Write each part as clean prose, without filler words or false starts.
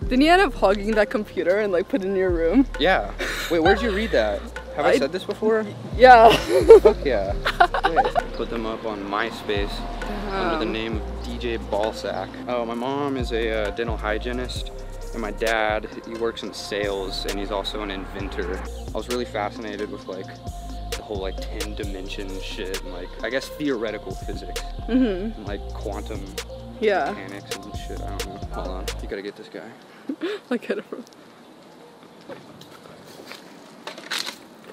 Didn't you end up hogging that computer and like put it in your room? Yeah. Wait, where'd you read that? Have I said this before? Yeah. Fuck yeah. Wait. Put them up on MySpace under the name of DJ Ballsack. Oh, my mom is a dental hygienist, and my dad, he works in sales, and he's also an inventor. I was really fascinated with like the whole like 10 dimension shit, and like I guess theoretical physics, and like quantum mechanics and shit. I don't know. Hold on, you gotta get this guy. Look at him.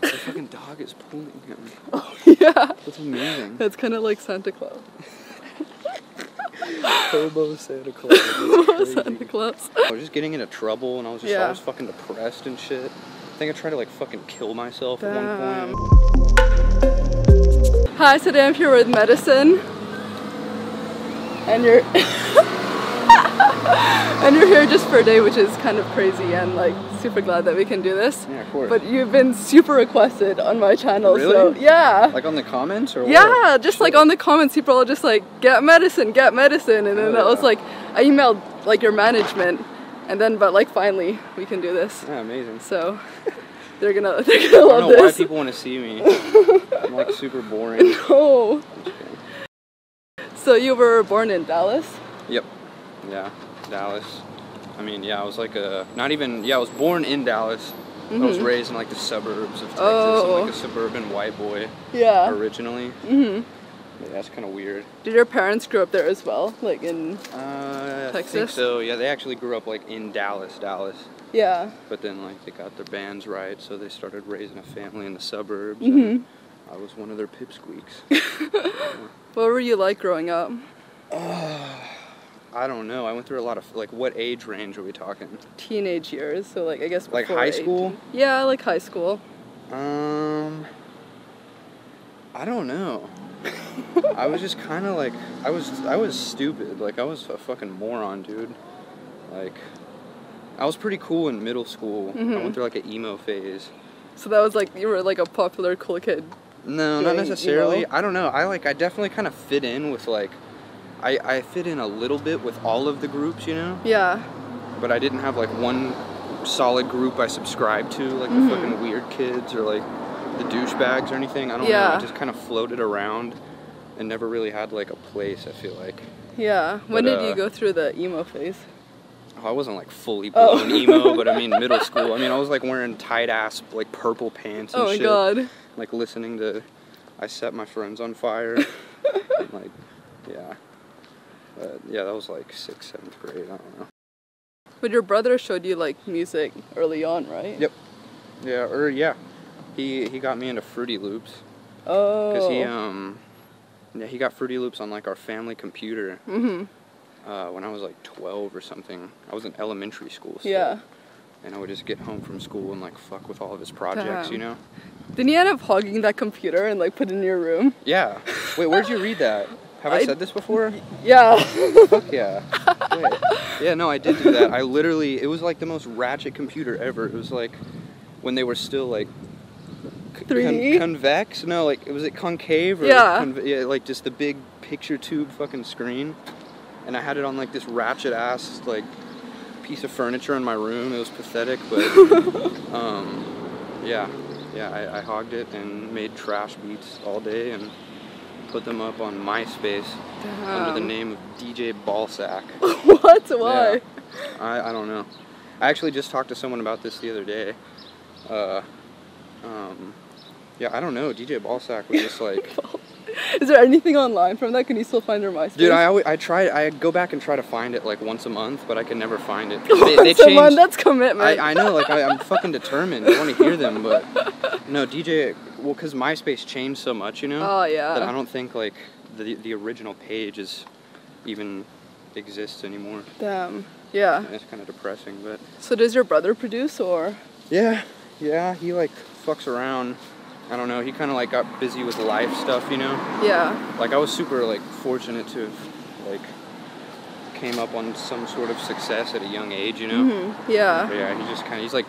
The fucking dog is pulling him. Oh yeah. That's amazing. That's kind of like Santa Claus. Hobo Santa Claus. Hobo Santa Claus. I was just getting into trouble, and I was just always fucking depressed and shit. I think I tried to like fucking kill myself at one point. Hi, today I'm here with Medasin, and you're and you're here just for a day, which is kind of crazy, and like super glad that we can do this. Yeah, of course. But you've been super requested on my channel, really? So yeah. Like on the comments or yeah, what? just like on the comments, people are just like, get medicine, and then I was like, I emailed like your management, and then but like finally we can do this. Yeah, amazing. So they're gonna love this. I don't know why people want to see me. I'm like super boring. No. So you were born in Dallas? Yep. Yeah, Dallas. I mean, yeah, I was like I was born in Dallas, but I was raised in like the suburbs of Texas. I'm like a suburban white boy. Yeah. Originally. Yeah, that's kind of weird. Did your parents grow up there as well, like in Texas? I think so. Yeah, they actually grew up like in Dallas. Yeah. But then like they got their bands right, so they started raising a family in the suburbs. And I was one of their pipsqueaks. What were you like growing up? I don't know. I went through a lot of, like, what age range are we talking? Teenage years, so like I guess before like high school? Yeah, like high school. I don't know. I was just kind of like, I was stupid. Like, I was a fucking moron, dude. Like, I was pretty cool in middle school. I went through like an emo phase. So that was like, you were like a popular cool kid? No, not necessarily. Emo? I don't know. I definitely kind of fit in with like, I fit in a little bit with all of the groups, you know? Yeah. But I didn't have like one solid group I subscribed to, like the fucking weird kids or like the douchebags or anything. I don't know. I just kind of floated around and never really had like a place, I feel like. Yeah. When did you go through the emo phase? Oh, I wasn't like fully blown emo, but I mean middle school. I mean, I was like wearing tight ass like purple pants and shit. Oh my god. Like listening to I Set My Friends on Fire. And, like, yeah. But yeah, that was like 6th, 7th grade, I don't know. But your brother showed you like music early on, right? Yep. Yeah, yeah. He got me into Fruity Loops. Oh. Because he got Fruity Loops on like our family computer. When I was like 12 or something. I was in elementary school still. Yeah. And I would just get home from school and like fuck with all of his projects, you know? Didn't you end up hogging that computer and like put it in your room? Yeah. Wait, where'd you read that? Have I said this before? Yeah. Fuck yeah. Wait. Yeah, no, I did do that. I literally, it was like the most ratchet computer ever. It was like when they were still like convex? No, like, was it concave? Or yeah, like just the big picture tube fucking screen. And I had it on like this ratchet ass like piece of furniture in my room. It was pathetic, but yeah, I hogged it and made trash beats all day and put them up on MySpace under the name of DJ Ballsack. What? Why? Yeah. I don't know. I actually just talked to someone about this the other day. Yeah, I don't know. DJ Ballsack was just like... Is there anything online from that? Can you still find your MySpace? Dude, I go back and try to find it like once a month, but I can never find it. They changed. That's commitment. I know, like I'm fucking determined. I want to hear them, but no, DJ. Well, because MySpace changed so much, you know. Oh yeah. That I don't think like the original page even exists anymore. Damn. Yeah. It's kind of depressing, but. So does your brother produce or? Yeah, he like fucks around. I don't know, he kind of like got busy with life stuff, you know? Yeah. Like I was super like fortunate to have like came up on some sort of success at a young age, you know? Yeah. But yeah,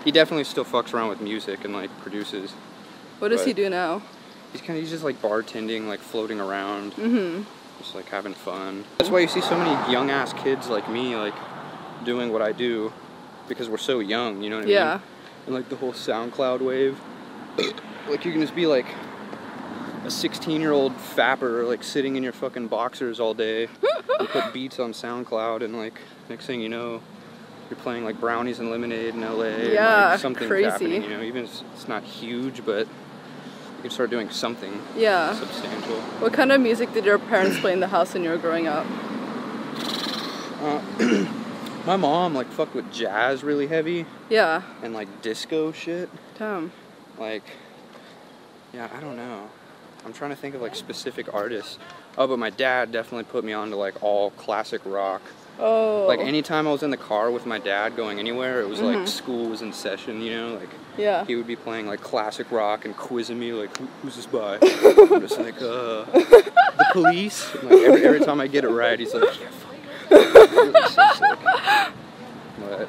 he definitely still fucks around with music and like produces. What does he do now? He's just like bartending, like floating around. Just like having fun. That's why you see so many young ass kids like me like doing what I do because we're so young, you know what I mean? Yeah. And like the whole SoundCloud wave, like you can just be like a 16-year-old fapper like sitting in your fucking boxers all day and put beats on SoundCloud, and like next thing you know, you're playing like Brownies and Lemonade in LA. Yeah, and, like, something's crazy. happening, you know, even if it's not huge, but you can start doing something substantial. What kind of music did your parents play in the house when you were growing up? My mom like fucked with jazz really heavy. Yeah. And like disco shit. Damn. Like, yeah, I don't know. I'm trying to think of like specific artists. Oh, but my dad definitely put me on to like all classic rock. Oh. Like anytime I was in the car with my dad going anywhere, it was like school was in session, you know, like he would be playing like classic rock and quizzing me like, who's this by? I'm just like, The Police. And, like every time I get it right, he's like, yeah, fuck. Really so sick. But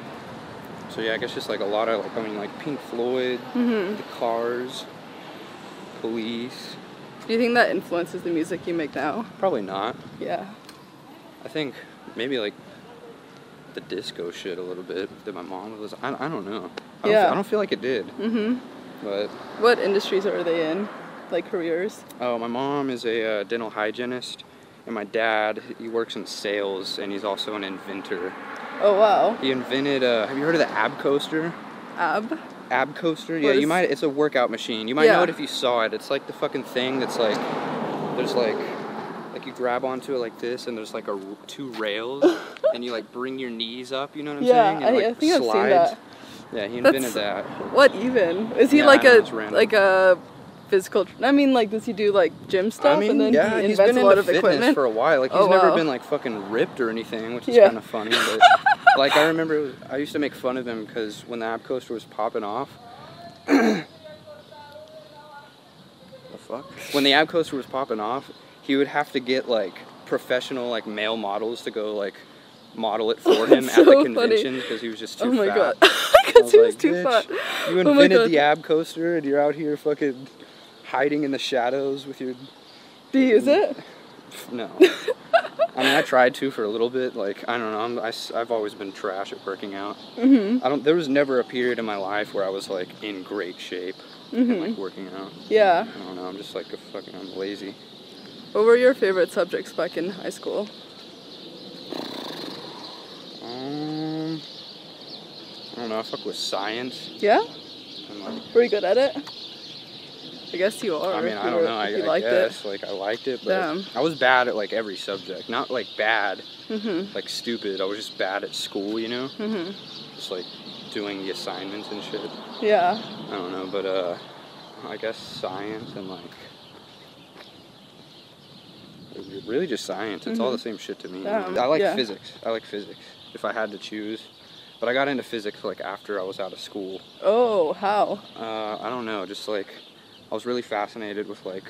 so yeah, I guess just like a lot of like, I mean, like Pink Floyd, The Cars, Police. Do you think that influences the music you make now? Probably not. Yeah. I think maybe like the disco shit a little bit that my mom was. I don't know. I don't feel like it did. But what industries are they in? Like careers? Oh, my mom is a dental hygienist, and my dad, he works in sales, and he's also an inventor. Oh wow. He invented. Have you heard of the ab coaster? Ab coaster? Yeah, you might. It's a workout machine. You might know it if you saw it. It's like the fucking thing that's like, there's like you grab onto it like this, and there's like two rails, and you like bring your knees up. You know what I'm saying? And, I think I've seen that. Yeah, he invented that. What even? Is he like a physical? I mean, like, does he do like gym stuff? I mean, and then yeah, he he's been invents a lot into of fitness equipment for a while. Like, he's never been like fucking ripped or anything, which is kind of funny. But like, I remember I used to make fun of him because when the ab coaster was popping off. The fuck? When the ab coaster was popping off, he would have to get like professional like male models to go like model it for him at the convention because he was just too fat. Oh my god. Because he was too fat. You invented the ab coaster and you're out here fucking hiding in the shadows with your... Do you use it? No. I mean, I tried to for a little bit. Like, I don't know. I've always been trash at working out. There was never a period in my life where I was like in great shape and like working out. Yeah. I don't know. I'm just like I'm lazy. What were your favorite subjects back in high school? I don't know. I fuck with science. Yeah? Like, were you good at it? I guess you are. I mean, I don't know. I guess like I liked it, but I was bad at like every subject. Not like bad, like stupid. I was just bad at school, you know. Just like doing the assignments and shit. Yeah. I don't know, but I guess science and like really just science. It's all the same shit to me. I like physics. I like physics if I had to choose. But I got into physics like after I was out of school. Oh, how? I don't know. Just like I was really fascinated with like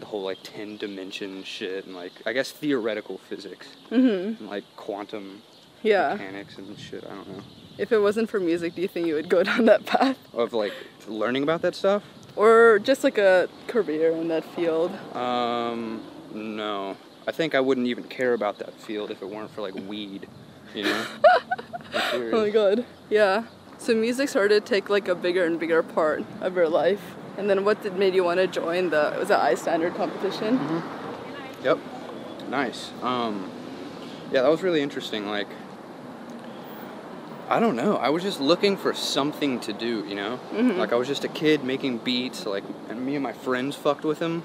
the whole like 10-dimension shit and like I guess theoretical physics and like quantum mechanics and shit. I don't know. If it wasn't for music, do you think you would go down that path? Of like learning about that stuff? Or just like a career in that field? No. I think I wouldn't even care about that field if it weren't for like weed, you know? Oh my god. Yeah. So music started to take like a bigger and bigger part of your life. And then what made you want to join was it I Standard competition? Yep. Nice. Yeah, that was really interesting. Like, I don't know. I was just looking for something to do, you know? Like, I was just a kid making beats, like, and me and my friends fucked with them.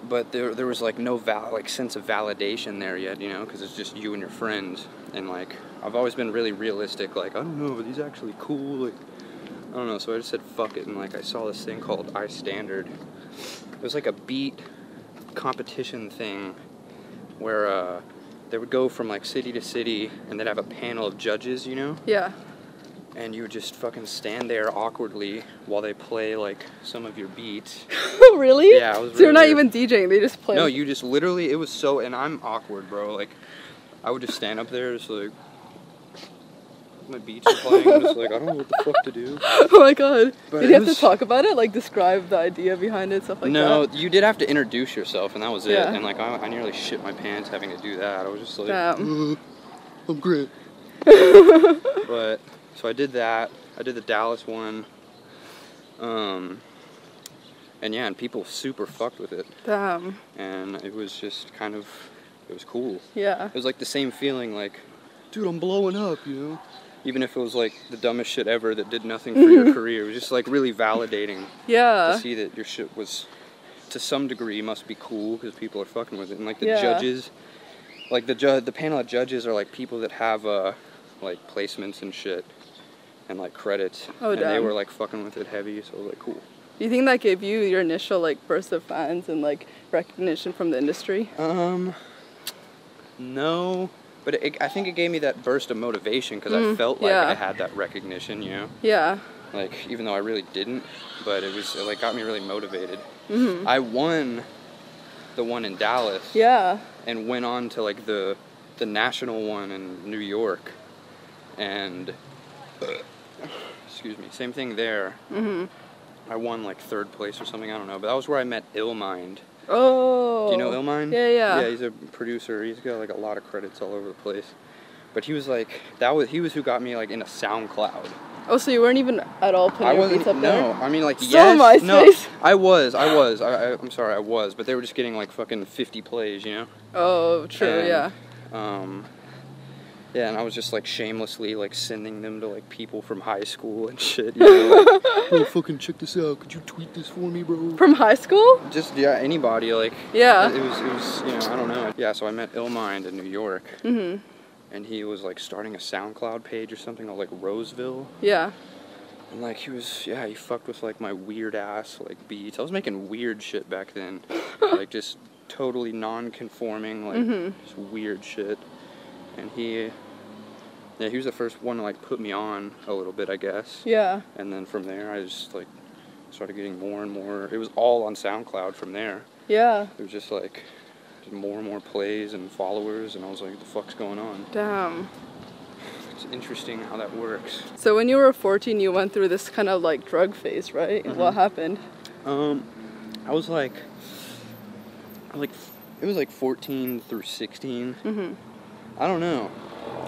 But there was, like, no sense of validation there yet, you know? Because it's just you and your friends. And, like, I've always been really realistic. Like, I don't know, are these actually cool? Like, I don't know. So I just said, fuck it. And, like, I saw this thing called I Standard. It was, like, a beat competition thing where, they would go from like city to city and they'd have a panel of judges, you know? Yeah. And you would just fucking stand there awkwardly while they play like some of your beats. Really? Yeah, it was So you're not weird. even DJing, they just play? No, you just literally, it was so, and I'm awkward, bro. Like, I would just stand up there just like, my beats are playing, I'm just like, I don't know what the fuck to do. Oh my god. But did you have to talk about it? Like describe the idea behind it, stuff like that? No, you did have to introduce yourself and that was it. And like, I nearly shit my pants having to do that. I was just like, I'm great. But so I did that. I did the Dallas one. And yeah, and people super fucked with it. Damn. And it was just kind of, it was cool. Yeah. It was like the same feeling, like, dude, I'm blowing up, you know? Even if it was like the dumbest shit ever that did nothing for your career. It was just like really validating. Yeah. To see that your shit was, to some degree, must be cool because people are fucking with it. And like the judges, like the panel of judges are like people that have like placements and shit and like credits. Oh, and damn. they were like fucking with it heavy, so it was like cool. Do you think that gave you your initial like burst of fans and like recognition from the industry? No, but I think it gave me that burst of motivation because I felt like I had that recognition, you know? Yeah. Like, even though I really didn't, but it like got me really motivated. I won the one in Dallas. Yeah. And went on to like the national one in New York. And excuse me, same thing there. I won like 3rd place or something, I don't know, but that was where I met Illmind. Oh. Do you know Illmind? Yeah, yeah. Yeah, he's a producer. He's got like a lot of credits all over the place. But he was like, he was who got me like into SoundCloud. Oh, so you weren't even at all putting your beats up there? No, I mean like Still yes, MySpace? no, I was. I'm sorry, I was, but they were just getting like fucking 50 plays, you know? Oh, true, and, yeah. Yeah, and I was just like shamelessly like sending them to like people from high school and shit. You know, like, oh, fucking check this out. Could you tweet this for me, bro? From high school? Just anybody like. Yeah. It was you know, I don't know. Yeah, so I met Illmind in New York. And he was like starting a SoundCloud page or something called like Roseville. Yeah. And like he fucked with like my weird ass like beats. I was making weird shit back then. Like just totally non-conforming, like just weird shit. And he was the first one to like put me on a little bit, I guess. Yeah. And then from there I just like started getting more and more. It was all on SoundCloud from there. Yeah. It was just like more and more plays and followers, and I was like, what the fuck's going on? Damn. It's interesting how that works. So when you were 14, you went through this kind of like drug phase, right? What happened? I was like, it was like 14 through 16. I don't know.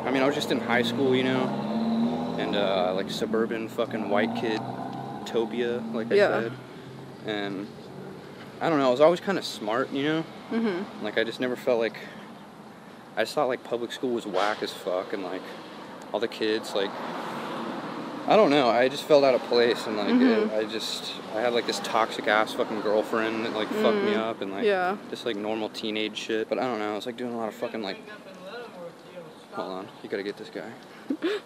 I mean, I was just in high school, you know, and like suburban fucking white kid utopia, like I said. And I don't know, I was always kind of smart, you know? Like, I just never felt like, I just thought like public school was whack as fuck, and like all the kids, like, I don't know, I just felt out of place, and like I had like this toxic ass fucking girlfriend that like fucked me up, and like just like normal teenage shit. But I don't know, I was like doing a lot of fucking like, hold on, you gotta get this guy.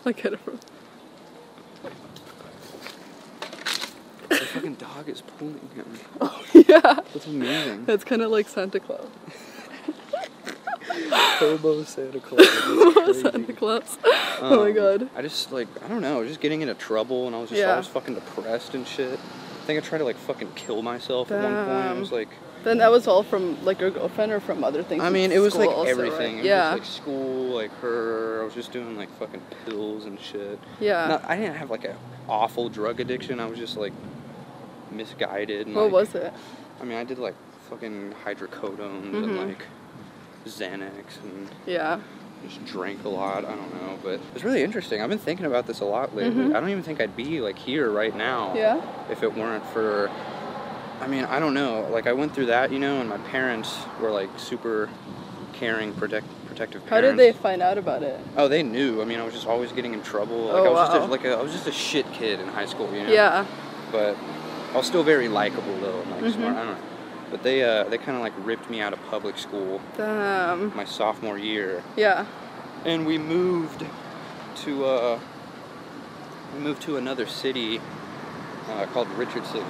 I get it from. The fucking dog is pulling him. Oh, yeah. That's amazing. That's kind of like Santa Claus. Hobo Santa Claus. Santa Claus. Oh my god. I just like, I don't know, I was just getting into trouble, and I was just always fucking depressed and shit. I think I tried to like fucking kill myself at one point. I was like. Then that was all from like your girlfriend or from other things? I mean, it was like also, everything. Right? It was just like school, like her. I was just doing like fucking pills and shit. Yeah. I didn't have like an awful drug addiction. I was just like misguided. And, what was it? I mean, I did like fucking hydrocodones and like Xanax and just drank a lot. I don't know, but it was really interesting. I've been thinking about this a lot lately. I don't even think I'd be like here right now if it weren't for. I mean, I don't know. Like, I went through that, you know, and my parents were, like, super caring, protective parents. How did they find out about it? Oh, they knew. I mean, I was just always getting in trouble. Like, I was just a shit kid in high school, you know? Yeah. But I was still very likable, though, and, like, smart. I don't know. But they kind of, like, ripped me out of public school. Damn. My sophomore year. Yeah. And we moved to another city called Richardson.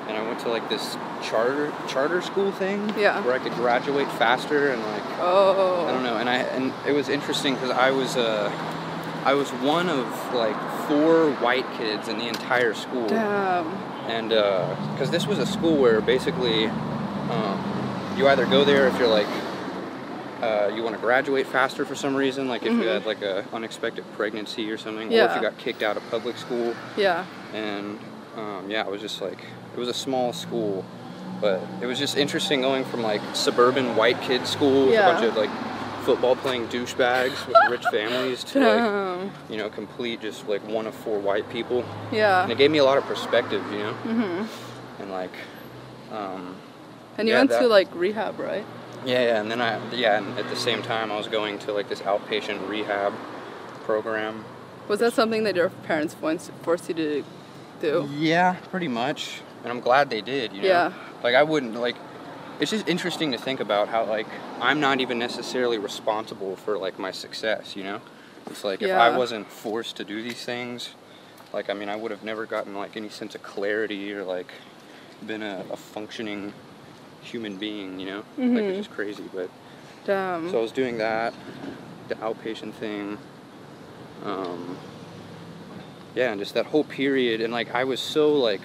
And I went to like this charter school thing where I could graduate faster, and like I don't know, and it was interesting because I was one of like 4 white kids in the entire school. Damn. And because this was a school where basically you either go there if you're like you want to graduate faster for some reason, like if you had like a unexpected pregnancy or something, or if you got kicked out of public school. Yeah. And it was just like, it was a small school, but it was just interesting going from like suburban white kid school with a bunch of like football playing douchebags with rich families to like, you know, complete just like one of 4 white people. Yeah. And it gave me a lot of perspective, you know. And like, and you went to like rehab, right? Yeah, and then and at the same time I was going to like this outpatient rehab program. Was that something that your parents forced you to do? Yeah, pretty much. And I'm glad they did, you know? Yeah. Like, I wouldn't, like, it's just interesting to think about how, like, I'm not even necessarily responsible for, like, my success, you know? It's like, if I wasn't forced to do these things, like, I mean, I would have never gotten, like, any sense of clarity or, like, been a functioning human being, you know? Like, it's just crazy, but... Damn. So I was doing that, the outpatient thing, yeah, and just that whole period, and, like, I was so, like,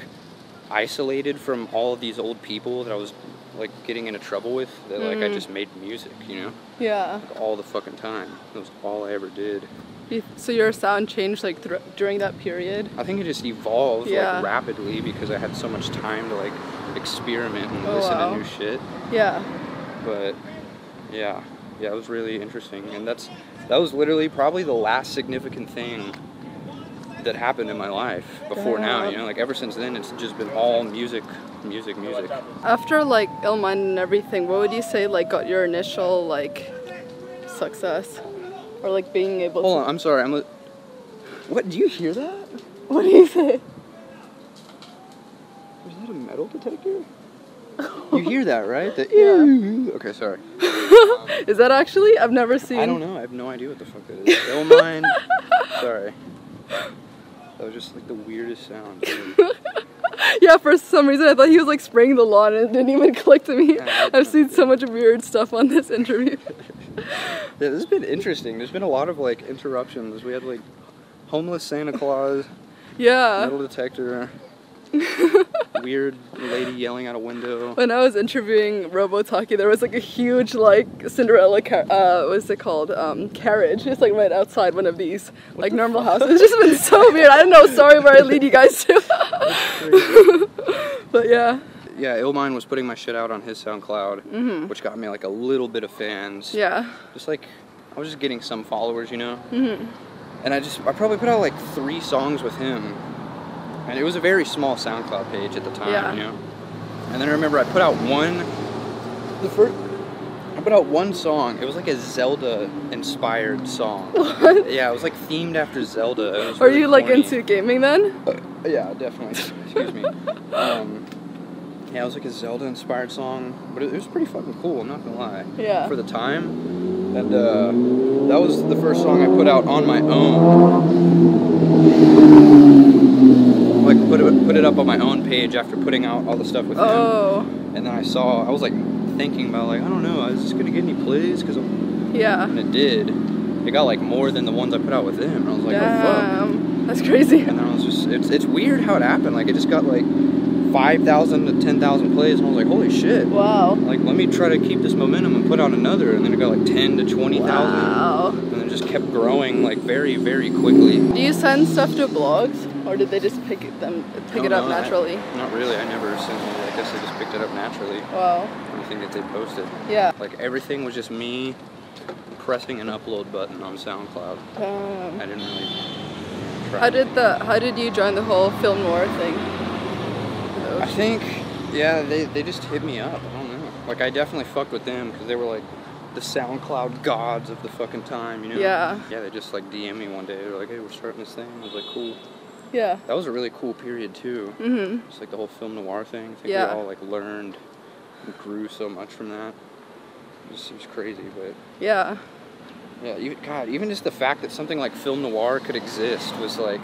isolated from all of these old people that I was, like, getting into trouble with, that, like, I just made music, you know? Yeah. Like, all the fucking time. That was all I ever did. So your sound changed, like, during that period? I think it just evolved, like, rapidly, because I had so much time to, like, experiment and listen to new shit. Yeah. But, yeah, it was really interesting, and that was literally probably the last significant thing that happened in my life before now, you know, like ever since then it's just been all music. After like Illmind and everything, what would you say like got your initial like success or like being able Hold on, I'm sorry, what, do you hear that? What do you say? Is that a metal detector? You hear that, right? Yeah. Okay, sorry. Is that actually? I've never seen. I don't know, I have no idea what the fuck that is. Illmind. Sorry. That was just like the weirdest sound. Yeah, for some reason I thought he was like spraying the lawn and it didn't even click to me. I've seen so much weird stuff on this interview. Yeah, this has been interesting. There's been a lot of like interruptions. We had like homeless Santa Claus. Yeah. Metal detector. Weird lady yelling out a window. When I was interviewing Robo-Talkie, there was like a huge like Cinderella what's it called? Carriage. Just like right outside one of these like normal houses. It's just been so weird. I don't know, sorry where I lead you guys to. But yeah. Yeah, Illmind was putting my shit out on his SoundCloud, which got me like a little bit of fans. Yeah. Just like, I was just getting some followers, you know? And I probably put out like 3 songs with him. And it was a very small SoundCloud page at the time, you know? And then I remember I put out one song. It was like a Zelda-inspired song. What? Yeah, it was like themed after Zelda. Are you like into gaming then? Yeah, definitely. Excuse me. Yeah, it was like a Zelda-inspired song, but it was pretty fucking cool, I'm not gonna lie. Yeah. For the time. And that was the first song I put out on my own. Like put it up on my own page after putting out all the stuff with him. And then I was like thinking about like, I don't know, is this gonna get any plays? And it did. It got like more than the ones I put out with him. And I was like, oh fuck. That's crazy. And then I was just, it's weird how it happened. Like it just got like 5,000 to 10,000 plays, and I was like, holy shit. Wow. Like, let me try to keep this momentum and put out another, and then it got like 10 to 20,000. Wow. And then it just kept growing like very, very quickly. Do you send stuff to blogs, or did they just pick it up naturally? Not really. I never sent it. I guess they just picked it up naturally. Wow. Everything that they posted. Yeah. Like everything was just me pressing an upload button on SoundCloud. I didn't really try. How did you join the whole film noir thing? I think, yeah, they just hit me up. I don't know. Like, I definitely fucked with them because they were like the SoundCloud gods of the fucking time, you know? Yeah. Yeah, they just like DM'd me one day. They were like, hey, we're starting this thing. I was like, cool. Yeah. That was a really cool period too. Just like the whole film noir thing. I think we all like learned and grew so much from that. It was crazy, but. Yeah. Yeah, even just the fact that something like film noir could exist was like.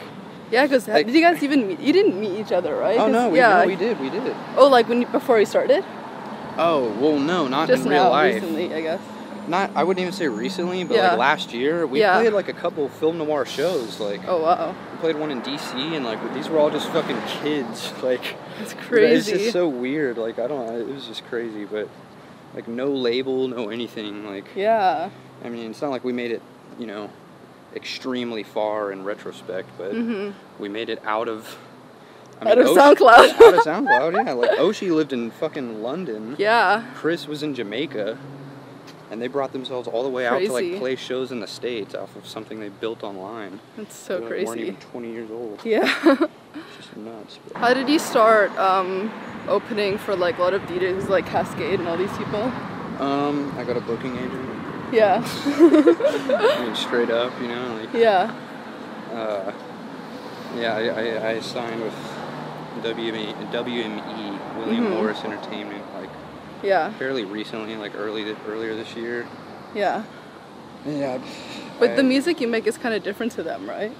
Yeah, because like, did you guys even meet? You didn't meet each other, right? Oh no, we did. Oh, like before you started? Oh well, no, not just in real life. Recently, I guess. I wouldn't even say recently, but like last year we played like a couple film noir shows. Like, oh wow, we played one in DC, and like these were all just fucking kids. Like, it's crazy. It's just so weird. Like it was just crazy, but like no label, no anything. Like, yeah. I mean, it's not like we made it, you know, extremely far in retrospect, but we made it out of. Out of SoundCloud. Out of SoundCloud, yeah. Like Oshi lived in fucking London. Yeah. Chris was in Jamaica. And they brought themselves all the way out to like Crazy. play shows in the States off of something they built online. That's so They crazy. weren't even 20 years old. Yeah. It's just nuts. But. How did you start opening for like a lot of DJs like Cascade and all these people? I got a booking agent. Yeah. I mean, straight up, you know, like. Yeah. Yeah, I signed with WME, William Morris Entertainment, like. Yeah. Fairly recently, like earlier this year. Yeah. Yeah. But the music you make is kind of different to them, right?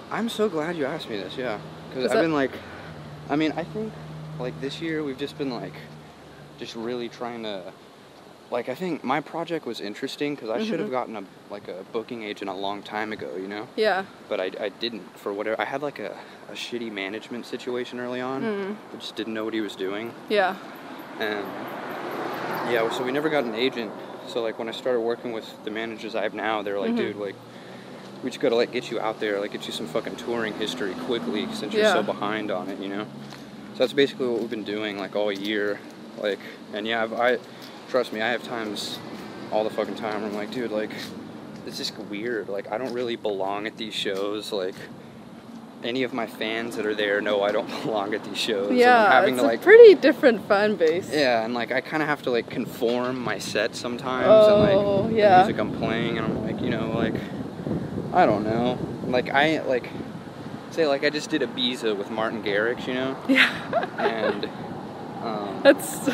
I'm so glad you asked me this, yeah. Because I've been like, I mean, I think like this year we've just been like, just really trying to, like, I think my project was interesting because I should have gotten a booking agent a long time ago, you know? Yeah. But I didn't for whatever. I had like a shitty management situation early on. I just didn't know what he was doing. Yeah. And yeah, so we never got an agent. So like when I started working with the managers I have now, they're like, dude, like, we just gotta like get you out there, like get you some fucking touring history quickly since you're so behind on it, you know? So that's basically what we've been doing like all year. Like, and yeah, I trust me, I have times all the fucking time where I'm like, dude, like, it's just weird. Like, I don't really belong at these shows. Like, any of my fans that are there know I don't belong at these shows. Yeah, I'm having it's to, a like, pretty different fan base. yeah, and like I kind of have to like conform my set sometimes, Oh, and like the yeah. music I'm playing, and I'm like, you know, like, I don't know, like I like say like I just did Ibiza with Martin Garrix, you know, Yeah. and That's.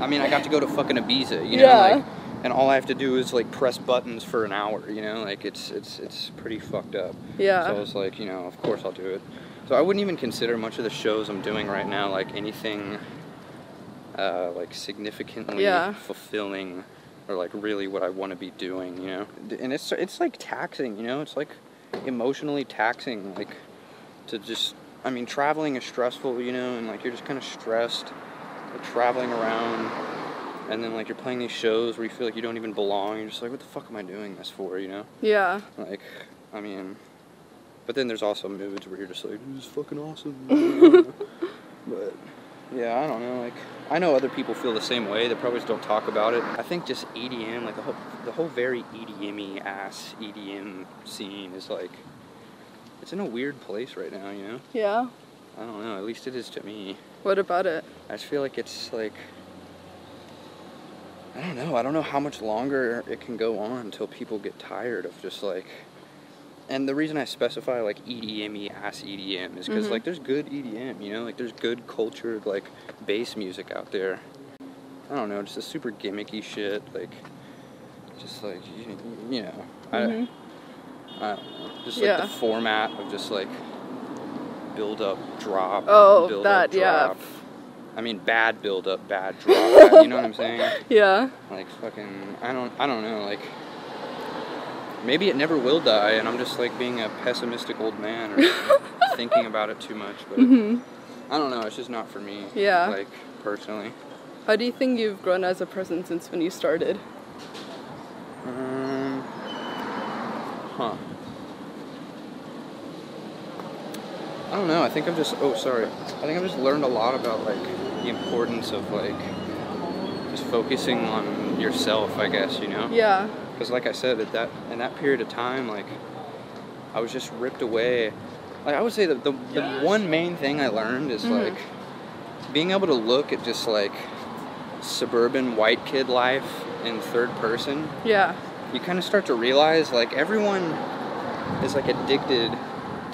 I mean I got to go to fucking Ibiza, you know, like, and all I have to do is like press buttons for an hour, you know, like it's pretty fucked up. Yeah. So I was like, you know, of course I'll do it. So I wouldn't even consider much of the shows I'm doing right now like anything like significantly fulfilling or like really what I want to be doing, you know. And it's like taxing, you know. It's like emotionally taxing, like to just. I mean, traveling is stressful, you know, and like you're just kind of stressed, like, traveling around. And then, like, you're playing these shows where you feel like you don't even belong. You're just like, what the fuck am I doing this for, you know? Yeah. Like, I mean... But then there's also moods where you're just like, this is fucking awesome. But, yeah, I don't know. Like, I know other people feel the same way. They probably just don't talk about it. I think just EDM, like, the whole very EDM-y ass EDM scene is, like... It's in a weird place right now, you know? Yeah. I don't know. At least it is to me. What about it? I just feel like it's, like... I don't know. I don't know how much longer it can go on until people get tired of just like. And the reason I specify like EDM-y ass EDM is because like there's good EDM, you know, like there's good cultured like bass music out there. I don't know, just a super gimmicky shit, like just like you know, I don't know, just like the format of just like build up, drop, build up, drop. I mean, bad build up, bad drop. You know what I'm saying? Yeah. Like fucking, I don't know. Like, maybe it never will die, and I'm just like being a pessimistic old man or thinking about it too much. But I don't know. It's just not for me. Yeah. Like personally. How do you think you've grown as a person since when you started? I don't know. I think I've just. Oh, sorry. I think I've just learned a lot about like the importance of like just focusing on yourself, I guess, you know? Yeah. Because like I said, in that period of time, like I was just ripped away. Like I would say that the one main thing I learned is like being able to look at just like suburban white kid life in third person. Yeah. You kind of start to realize like everyone is like addicted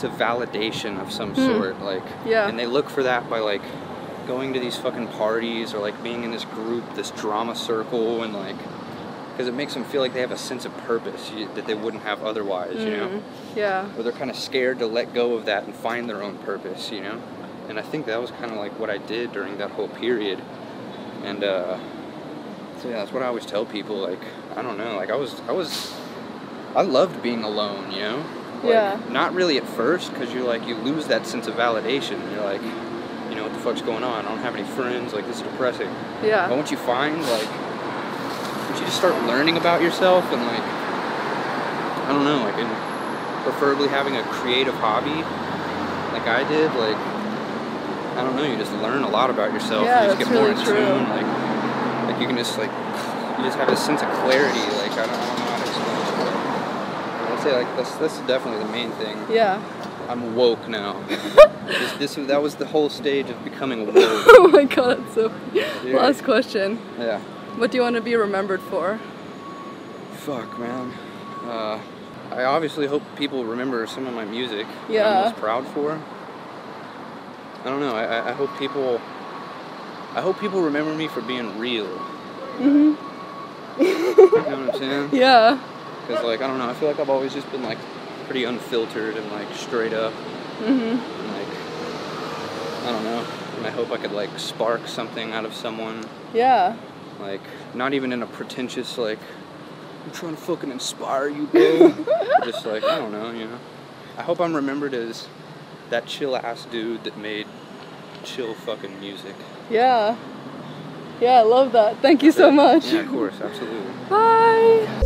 to validation of some sort, like, and they look for that by like going to these fucking parties or like being in this group, this drama circle, and like because it makes them feel like they have a sense of purpose that they wouldn't have otherwise, you know? Yeah. Or they're kind of scared to let go of that and find their own purpose, you know? And I think that was kind of like what I did during that whole period. And so yeah, that's what I always tell people. Like, I don't know, like I loved being alone, you know? Like, not really at first, because you lose that sense of validation. You're like, you know, what the fuck's going on? I don't have any friends. Like, this is depressing. Yeah. But once you find, like, once you just start learning about yourself and, like, I don't know, like, and preferably having a creative hobby, like I did, like, I don't know, you just learn a lot about yourself. Yeah, you just that's get more really in true. tune. Like you can just, like, you just have a sense of clarity. Like I don't know how to explain it. I'd say like that's definitely the main thing. Yeah. I'm woke now. That was the whole stage of becoming woke. Oh my god, that's so. Dude. Last question. Yeah. What do you want to be remembered for? Fuck, man. I obviously hope people remember some of my music. Yeah. That I'm most proud for. I don't know. I hope people. I hope people remember me for being real. Mhm. You know what I'm saying? Yeah. Because like I don't know. I feel like I've always just been like pretty unfiltered and like straight up. Mhm. And, like I don't know. And I hope I could like spark something out of someone. Yeah. Like not even in a pretentious like. I'm trying to fucking inspire you, bro. Just like, I don't know, you know. I hope I'm remembered as that chill ass dude that made chill fucking music. Yeah. Yeah, I love that. Thank you so much. Yeah, of course, absolutely. Bye.